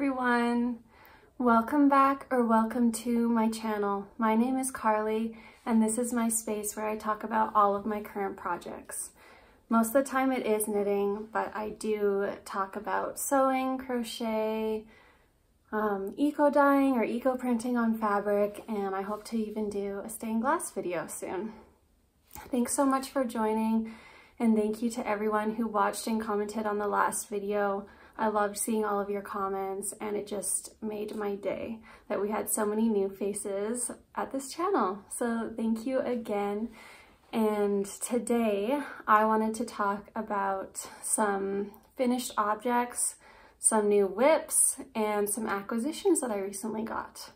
everyone! Welcome back or welcome to my channel. My name is Carly and this is my space where I talk about all of my current projects. Most of the time it is knitting, but I do talk about sewing, crochet, eco dyeing or eco printing on fabric, and I hope to even do a stained glass video soon. Thanks so much for joining, and thank you to everyone who watched and commented on the last video. I loved seeing all of your comments and it just made my day that we had so many new faces at this channel. So thank you again. And today I wanted to talk about some finished objects, some new WIPS, and some acquisitions that I recently got.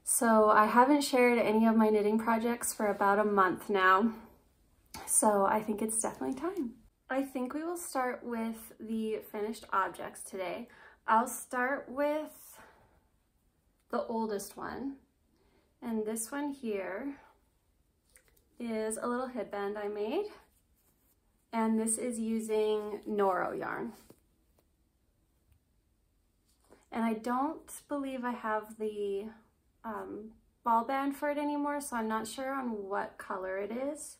So I haven't shared any of my knitting projects for about a month now, so I think it's definitely time. I think we will start with the finished objects today. I'll start with the oldest one, and this one here is a little headband I made, and this is using Noro yarn. And I don't believe I have the ball band for it anymore, so I'm not sure on what color it is.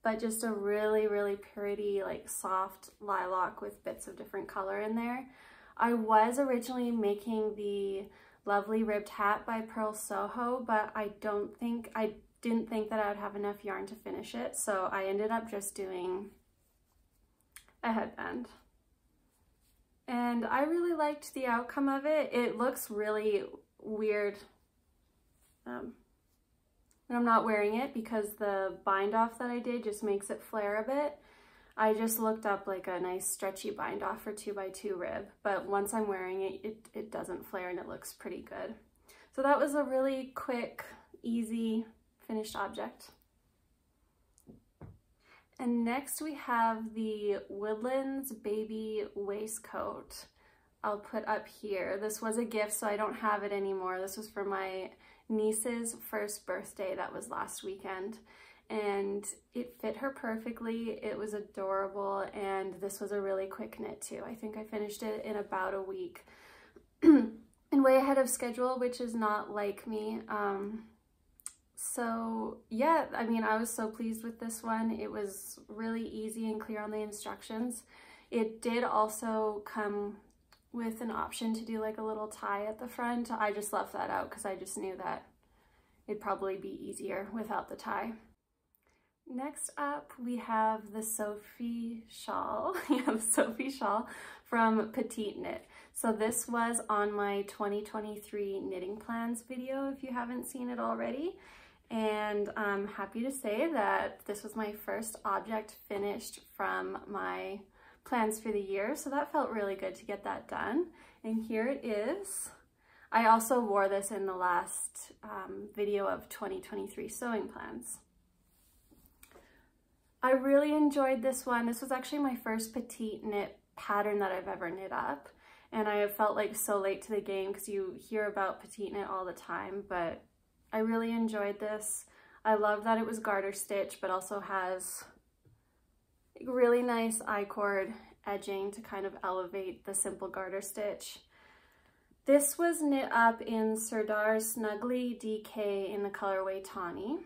But just a really, really pretty, like soft lilac with bits of different color in there. I was originally making the lovely ribbed hat by Pearl Soho, but I didn't think that I would have enough yarn to finish it, so I ended up just doing a headband. And I really liked the outcome of it. It looks really weird when I'm not wearing it because the bind off that I did just makes it flare a bit. I just looked up like a nice stretchy bind off for 2x2 rib, but once I'm wearing it, it doesn't flare and it looks pretty good. So that was a really quick, easy finished object. And next we have the Woodlands baby waistcoat. I'll put up here. This was a gift, so I don't have it anymore. This was for my niece's first birthday that was last weekend, and it fit her perfectly. It was adorable, and this was a really quick knit too. I think I finished it in about a week and way ahead of schedule, which is not like me. So yeah, I mean, I was so pleased with this one. It was really easy and clear on the instructions. It did also come with an option to do like a little tie at the front. I just left that out because I just knew that it'd probably be easier without the tie. Next up, we have the Sofie shawl. Yeah, the Sofie shawl from Petiteknit. So this was on my 2023 knitting plans video if you haven't seen it already. And I'm happy to say that this was my first object finished from my plans for the year, so that felt really good to get that done. And here it is. I also wore this in the last video of 2023 sewing plans. I really enjoyed this one. This was actually my first petite knit pattern that I've ever knit up, and I have felt like so late to the game because you hear about petite knit all the time, but I really enjoyed this. I love that it was garter stitch, but also has really nice I-cord edging to kind of elevate the simple garter stitch. This was knit up in Sardar Snuggly DK in the colorway Tawny.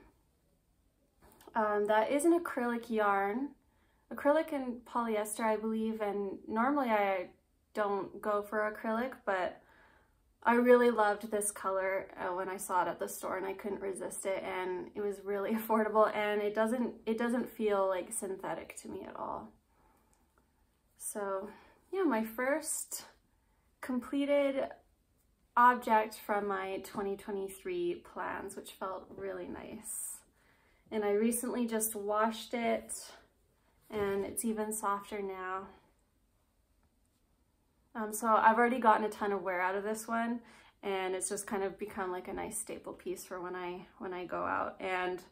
That is an acrylic yarn, acrylic and polyester I believe, and normally I don't go for acrylic, but I really loved this color when I saw it at the store and I couldn't resist it, and it was really affordable, and it doesn't feel like synthetic to me at all. So yeah, my first completed object from my 2023 plans, which felt really nice. And I recently just washed it and it's even softer now. So I've already gotten a ton of wear out of this one, and it's just kind of become like a nice staple piece for when I go out. And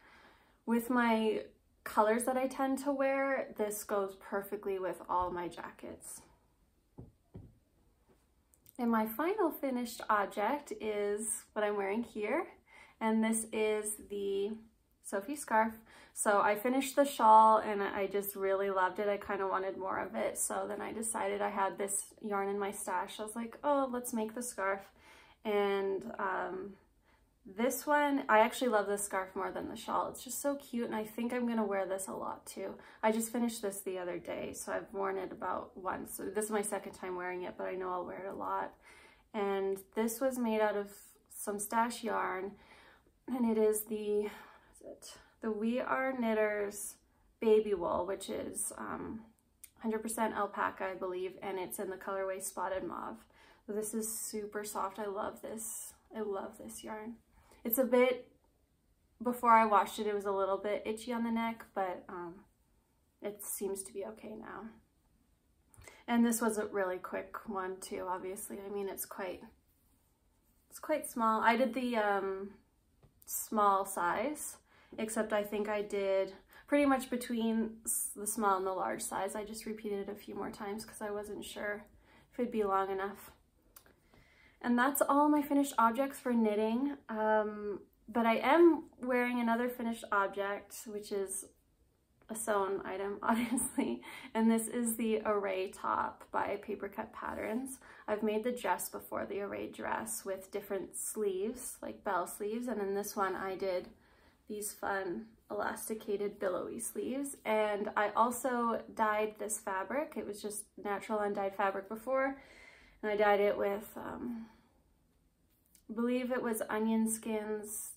with my colors that I tend to wear, this goes perfectly with all my jackets. And my final finished object is what I'm wearing here, and this is the Sofie scarf. So I finished the shawl and I just really loved it. I kind of wanted more of it. So then I decided, I had this yarn in my stash. I was like, oh, let's make the scarf. And this one, I actually love this scarf more than the shawl. It's just so cute, and I think I'm gonna wear this a lot too. I just finished this the other day, so I've worn it about once. So this is my second time wearing it, but I know I'll wear it a lot. And this was made out of some stash yarn, and it is the, the We Are Knitters baby wool, which is 100% alpaca, I believe, and it's in the colorway Spotted Mauve. So this is super soft. I love this. I love this yarn. It's a bit, before I washed it, it was a little bit itchy on the neck, but it seems to be okay now. And this was a really quick one too, obviously. I mean, it's quite small. I did the small size, except I think I did pretty much between the small and the large size. I just repeated it a few more times because I wasn't sure if it'd be long enough. And that's all my finished objects for knitting. But I am wearing another finished object, which is a sewn item, obviously. And this is the Array top by Papercut Patterns. I've made the dress before, the Array dress, with different sleeves, like bell sleeves. And in this one, I did these fun elasticated billowy sleeves. And I also dyed this fabric. It was just natural undyed fabric before. And I dyed it with, I believe it was onion skins,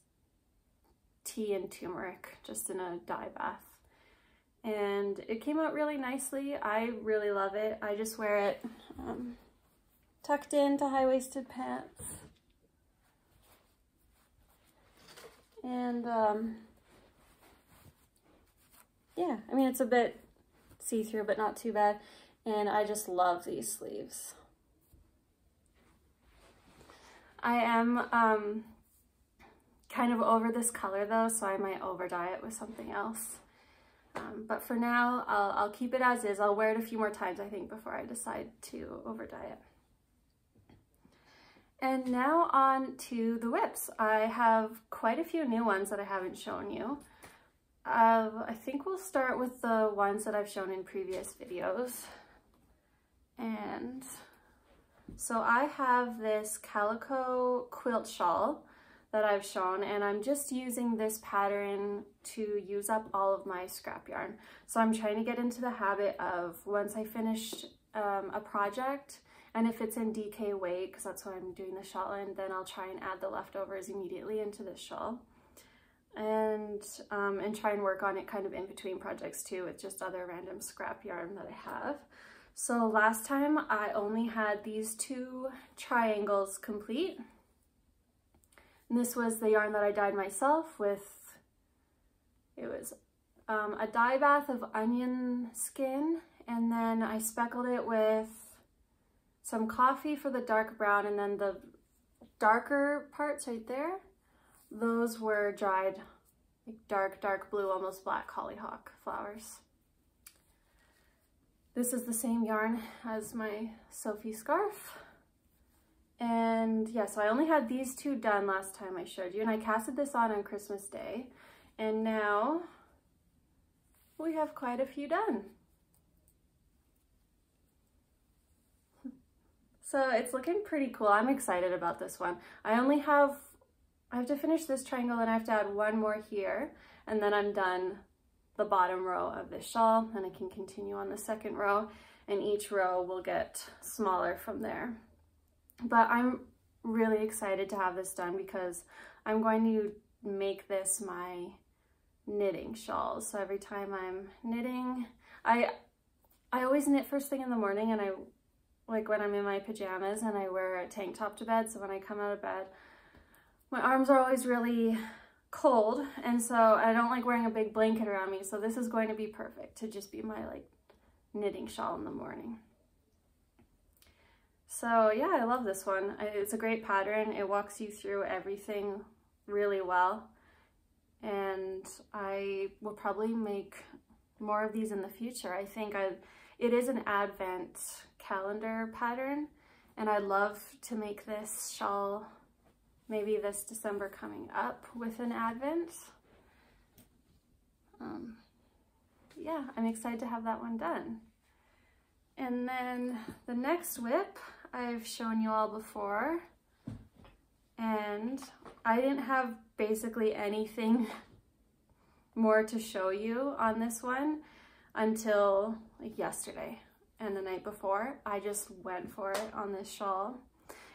tea, and turmeric, just in a dye bath. And it came out really nicely. I really love it. I just wear it tucked into high-waisted pants. And yeah, I mean, it's a bit see-through, but not too bad. And I just love these sleeves. I am kind of over this color though, so I might over dye it with something else. But for now, I'll keep it as is. I'll wear it a few more times, I think, before I decide to over dye it. And now on to the WIPS. I have quite a few new ones that I haven't shown you. I think we'll start with the ones that I've shown in previous videos. And so I have this Calico quilt shawl that I've shown, and I'm just using this pattern to use up all of my scrap yarn. So I'm trying to get into the habit of, once I finish a project, and if it's in DK weight, because that's what I'm doing the shawl in, then I'll try and add the leftovers immediately into this shawl. And try and work on it kind of in between projects too, with just other random scrap yarn that I have. So last time I only had these two triangles complete. And this was the yarn that I dyed myself with, it was a dye bath of onion skin, and then I speckled it with some coffee for the dark brown, and then the darker parts right there, those were dried like dark blue, almost black hollyhock flowers. This is the same yarn as my Sofie scarf. And yeah, so I only had these two done last time I showed you, and I casted this on Christmas Day, and now we have quite a few done. So it's looking pretty cool. I'm excited about this one. I have to finish this triangle, and I have to add one more here, and then I'm done the bottom row of this shawl, and I can continue on the second row, and each row will get smaller from there. But I'm really excited to have this done because I'm going to make this my knitting shawls. So every time I'm knitting, I always knit first thing in the morning, and I like when I'm in my pajamas and I wear a tank top to bed. So when I come out of bed, my arms are always really cold, and so I don't like wearing a big blanket around me. So this is going to be perfect to just be my like knitting shawl in the morning. So yeah, I love this one. It's a great pattern. It walks you through everything really well. And I will probably make more of these in the future. I think it is an Advent calendar pattern, and I'd love to make this shawl maybe this December coming up with an Advent. yeah, I'm excited to have that one done. And then the next WIP I've shown you all before, and I didn't have basically anything more to show you on this one until like yesterday and the night before. I just went for it on this shawl.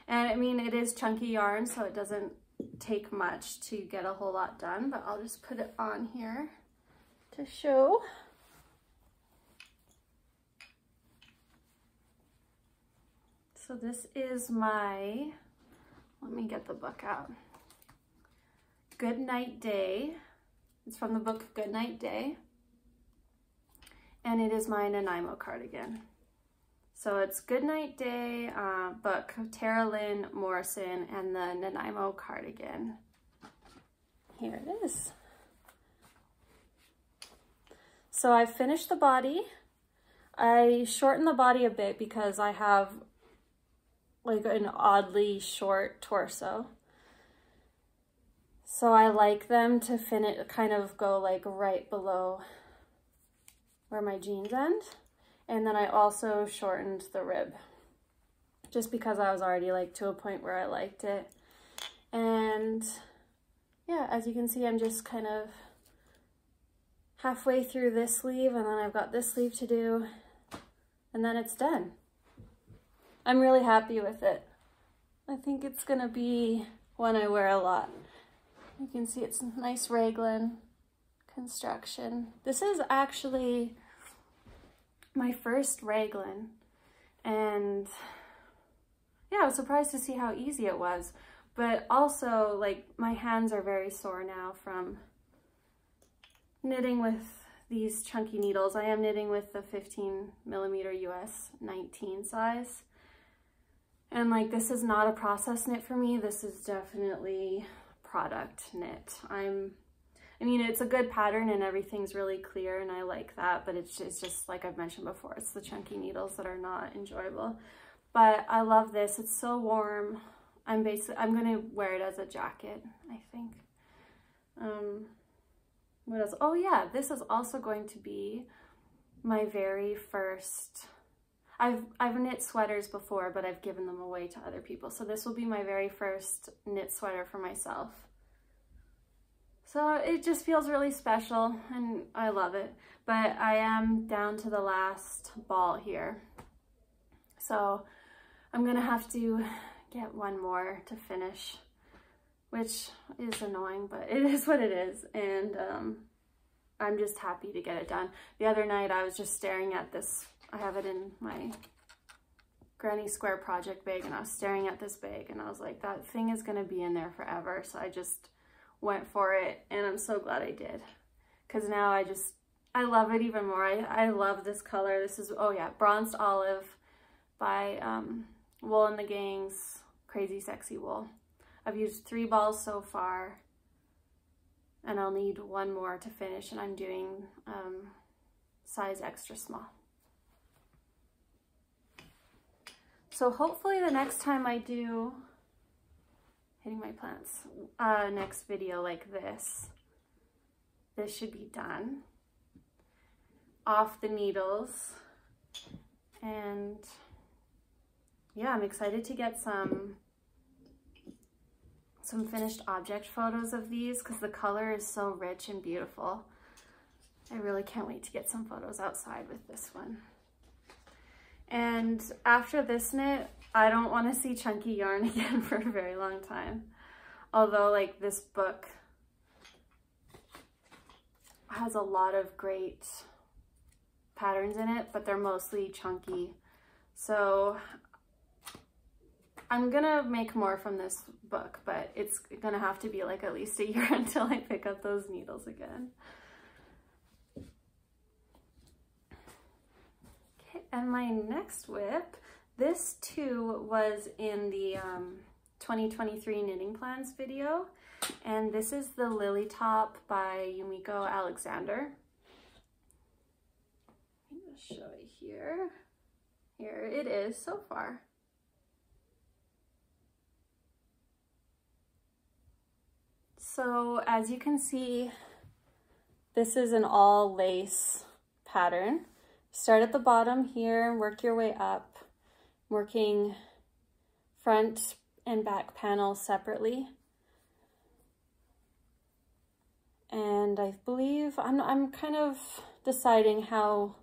And I mean, it is chunky yarn, so it doesn't take much to get a whole lot done, but I'll just put it on here to show. So this is my, let me get the book out. Good Night Day. It's from the book Good Night Day. And it is my Nanaimo cardigan. So it's Good Night Day book, Tara Lynn Morrison, and the Nanaimo cardigan. Here it is. So I finished the body. I shortened the body a bit because I have like an oddly short torso. So I like them to kind of go like right below where my jeans end. And then I also shortened the rib just because I was already like to a point where I liked it. And yeah, as you can see, I'm just kind of halfway through this sleeve, and then I've got this sleeve to do, and then it's done. I'm really happy with it. I think it's gonna be one I wear a lot. You can see it's nice raglan construction. This is actually my first raglan, and yeah, I was surprised to see how easy it was, but also like my hands are very sore now from knitting with these chunky needles. I am knitting with the 15mm US 19 size, and like this is not a process knit for me. This is definitely product knit. I mean, it's a good pattern and everything's really clear and I like that, but it's just like I've mentioned before, it's the chunky needles that are not enjoyable. But I love this, it's so warm. I'm gonna wear it as a jacket, I think. What else? Oh yeah, this is also going to be my very first, I've knit sweaters before, but I've given them away to other people. So this will be my very first knit sweater for myself. So it just feels really special and I love it. But I am down to the last ball here. So I'm gonna have to get one more to finish, which is annoying, but it is what it is. And I'm just happy to get it done. The other night I was just staring at this, I have it in my Granny Square project bag, and I was staring at this bag and I was like, that thing is gonna be in there forever. So I just went for it, and I'm so glad I did, because now I love it even more. I love this color. This is, oh yeah, Bronzed Olive by Wool and the Gang's Crazy Sexy Wool. I've used 3 balls so far, and I'll need one more to finish, and I'm doing size extra small. So hopefully the next time I do, hitting my plants, next video like this should be done off the needles. And yeah, I'm excited to get some finished object photos of these because the color is so rich and beautiful. I really can't wait to get some photos outside with this one. And after this knit, I don't want to see chunky yarn again for a very long time. Although like this book has a lot of great patterns in it, but they're mostly chunky. So I'm gonna make more from this book, but it's gonna have to be like at least a year until I pick up those needles again. Okay, and my next WIP, this too was in the 2023 knitting plans video, and this is the Lily Top by Yumiko Alexander. Let me just show it here. Here it is so far. So as you can see, This is an all lace pattern. Start at the bottom here and work your way up, working front and back panels separately. And I believe I'm kind of deciding how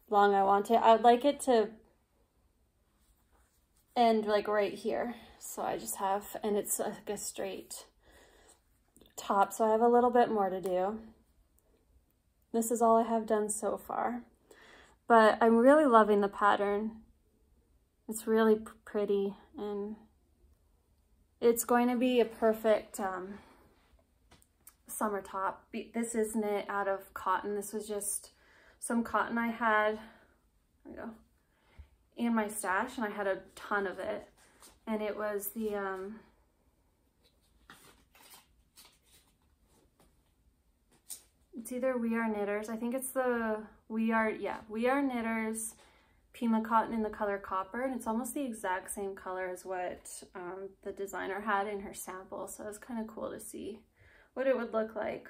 long I want it. I'd like it to end like right here. So I just have, and it's like a straight top, so I have a little bit more to do. This is all I have done so far, but I'm really loving the pattern. It's really pretty, and it's going to be a perfect summer top. This is knit out of cotton. This was just some cotton I had, there we go, in my stash, and I had a ton of it. And it was the, it's either We Are Knitters. I think it's the We Are Knitters Pima cotton in the color copper. And it's almost the exact same color as what the designer had in her sample. So it's kind of cool to see what it would look like.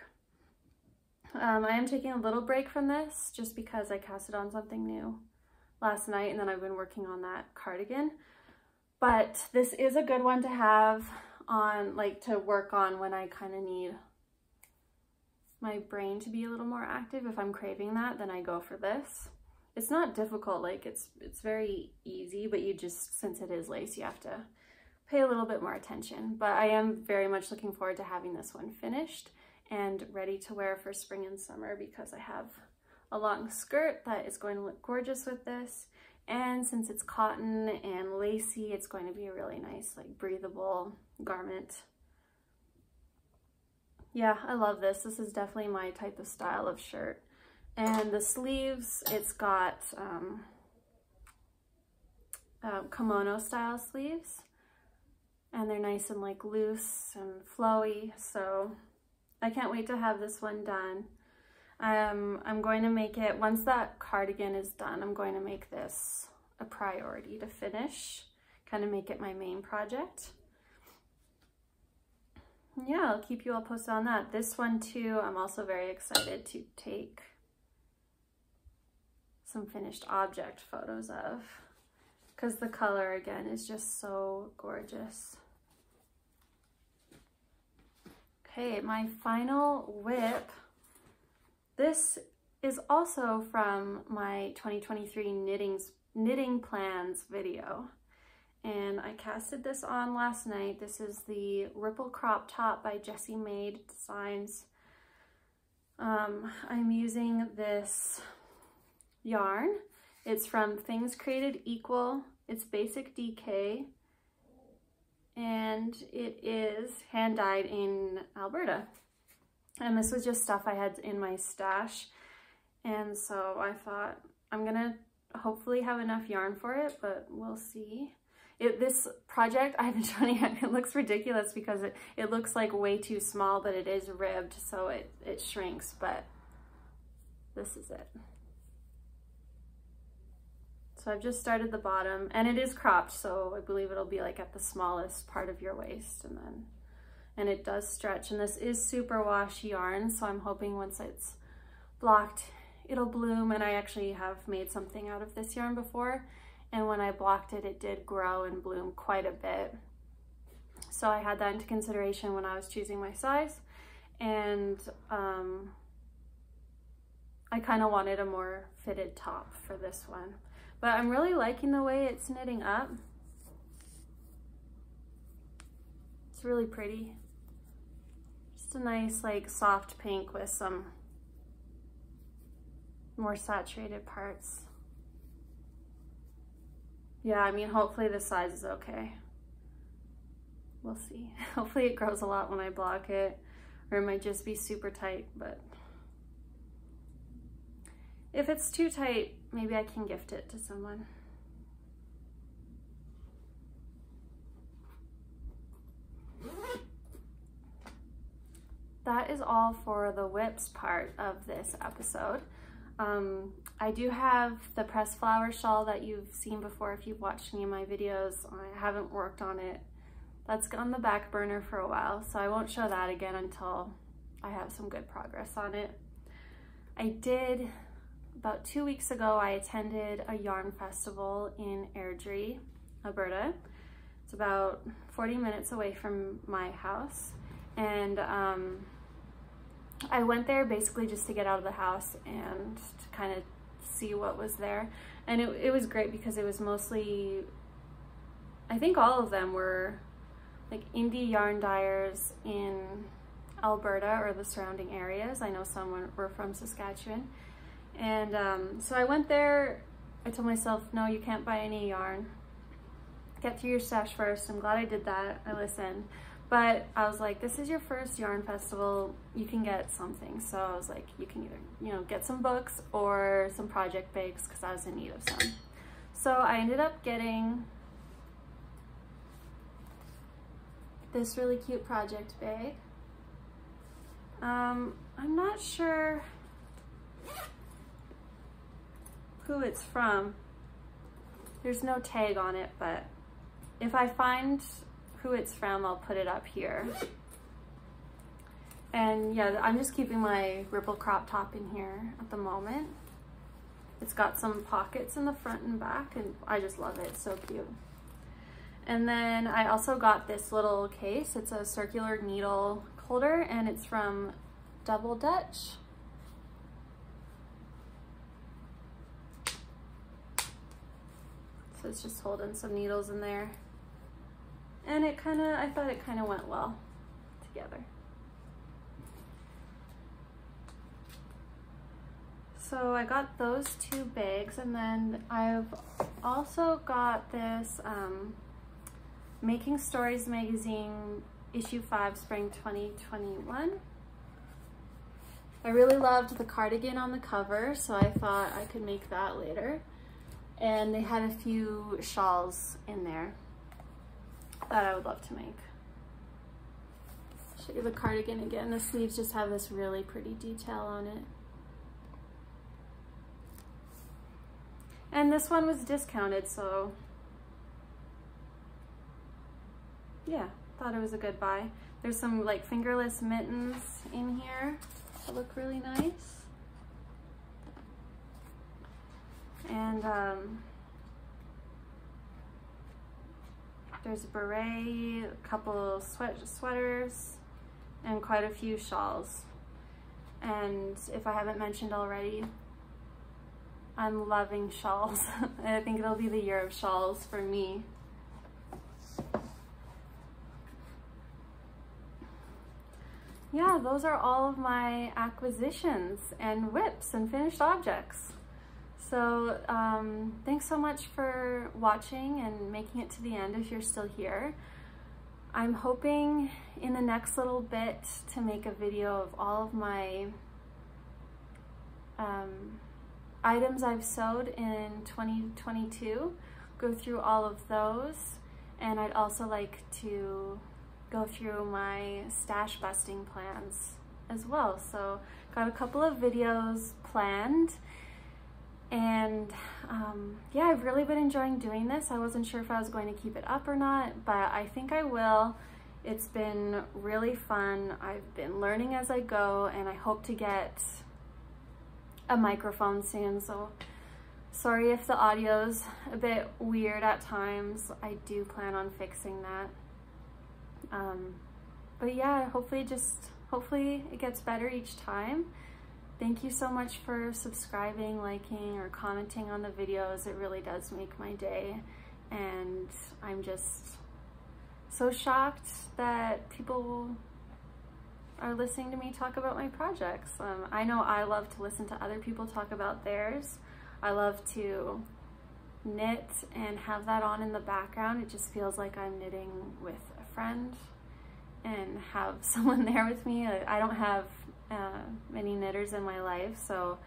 I am taking a little break from this just because I casted on something new last night, and then I've been working on that cardigan. But this is a good one to have on, like, to work on when I kind of need my brain to be a little more active. If I'm craving that, then I go for this. It's not difficult, like it's very easy, but you just, since it is lace, you have to pay a little bit more attention. But I am very much looking forward to having this one finished and ready to wear for spring and summer, because I have a long skirt that is going to look gorgeous with this. And since it's cotton and lacy, it's going to be a really nice, like, breathable garment. Yeah, I love this. This is definitely my type of style of shirt. And the sleeves, it's got kimono style sleeves. And they're nice and like loose and flowy. So I can't wait to have this one done. I'm going to make it, once that cardigan is done, I'm going to make this a priority to finish, kind of make it my main project. Yeah, I'll keep you all posted on that. This one too, I'm also very excited to take some finished object photos of, because the color again is just so gorgeous. Okay, my final WIP. This is also from my 2023 knitting plans video, and I casted this on last night. This is the Ripple Crop Top by Jessie Maed Designs. I'm using this yarn. It's from Things Created Equal. It's basic DK, and it is hand dyed in Alberta. And this was just stuff I had in my stash. And so I thought I'm gonna hopefully have enough yarn for it, but we'll see. This project, I haven't shown you, it looks ridiculous because it looks like way too small, but it is ribbed, so it shrinks, but this is it. So I've just started the bottom, and it is cropped, so I believe it'll be like at the smallest part of your waist, and it does stretch, and this is superwash yarn, so I'm hoping once it's blocked, it'll bloom. And I actually have made something out of this yarn before, and when I blocked it, it did grow and bloom quite a bit. So I had that into consideration when I was choosing my size, and I kind of wanted a more fitted top for this one. But I'm really liking the way it's knitting up. It's really pretty. Just a nice, like, soft pink with some more saturated parts. Yeah, I mean, hopefully the size is okay. We'll see. Hopefully it grows a lot when I block it, or it might just be super tight, but if it's too tight, maybe I can gift it to someone. That is all for the WIPS part of this episode. I do have the pressed flower shawl that you've seen before if you've watched any of my videos. I haven't worked on it. That's on the back burner for a while, so I won't show that again until I have some good progress on it. I did, about 2 weeks ago, I attended a yarn festival in Airdrie, Alberta. It's about 40 minutes away from my house. And I went there basically just to get out of the house and to kind of see what was there. And it was great because it was mostly, I think all of them were like indie yarn dyers in Alberta or the surrounding areas. I know some were from Saskatchewan. And so I went there. I told myself, no, you can't buy any yarn. Get through your stash first. I'm glad I did that. I listened. But I was like, this is your first yarn festival. You can get something. So I was like, you can either, you know, get some books or some project bags because I was in need of some. So I ended up getting this really cute project bag. I'm not sure who it's from. There's no tag on it, but if I find who it's from, I'll put it up here. And yeah, I'm just keeping my ripple crop top in here at the moment. It's got some pockets in the front and back, and I just love it. It's so cute. And then I also got this little case. It's a circular needle holder, and it's from Double Dutch. So it's just holding some needles in there. And it kind of, I thought it kind of went well together. So I got those 2 bags, and then I've also got this Making Stories magazine, issue 5, spring 2021. I really loved the cardigan on the cover, so I thought I could make that later. And they had a few shawls in there that I would love to make. Show you the cardigan again. The sleeves just have this really pretty detail on it. And this one was discounted, so yeah, thought it was a good buy. There's some like fingerless mittens in here that look really nice. And there's a beret, a couple sweaters, and quite a few shawls. And if I haven't mentioned already, I'm loving shawls. I think it'll be the year of shawls for me. Yeah, those are all of my acquisitions and WIPs and finished objects. So thanks so much for watching and making it to the end if you're still here. I'm hoping in the next little bit to make a video of all of my items I've sewed in 2022, go through all of those, and I'd also like to go through my stash busting plans as well. So got a couple of videos planned, and yeah, I've really been enjoying doing this. I wasn't sure if I was going to keep it up or not, but I think I will. It's been really fun. I've been learning as I go, and I hope to get a microphone soon, so sorry if the audio's a bit weird at times. I do plan on fixing that. But yeah, hopefully it gets better each time. Thank you so much for subscribing, liking, or commenting on the videos. It really does make my day, and I'm just so shocked that people are listening to me talk about my projects. I know I love to listen to other people talk about theirs. I love to knit and have that on in the background. It just feels like I'm knitting with a friend and have someone there with me. I don't have many knitters in my life, so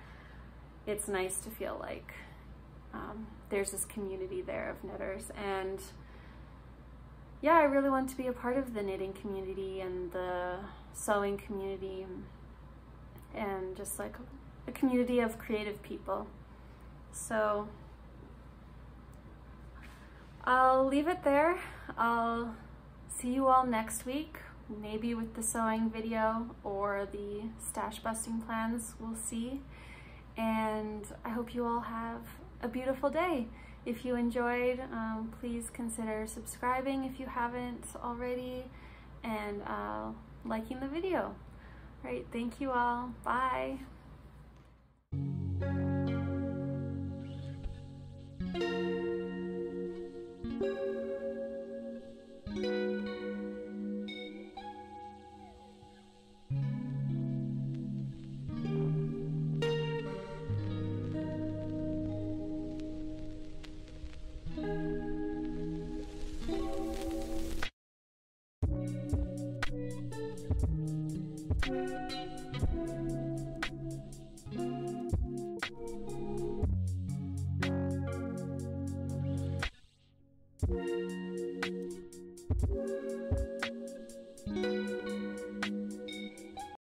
it's nice to feel like there's this community there of knitters. And yeah, I really want to be a part of the knitting community and the sewing community, and just like a community of creative people. So I'll leave it there. I'll see you all next week maybe with the sewing video or the stash busting plans, we'll see. And I hope you all have a beautiful day. If you enjoyed, please consider subscribing if you haven't already, and liking the video. All right, thank you all. Bye.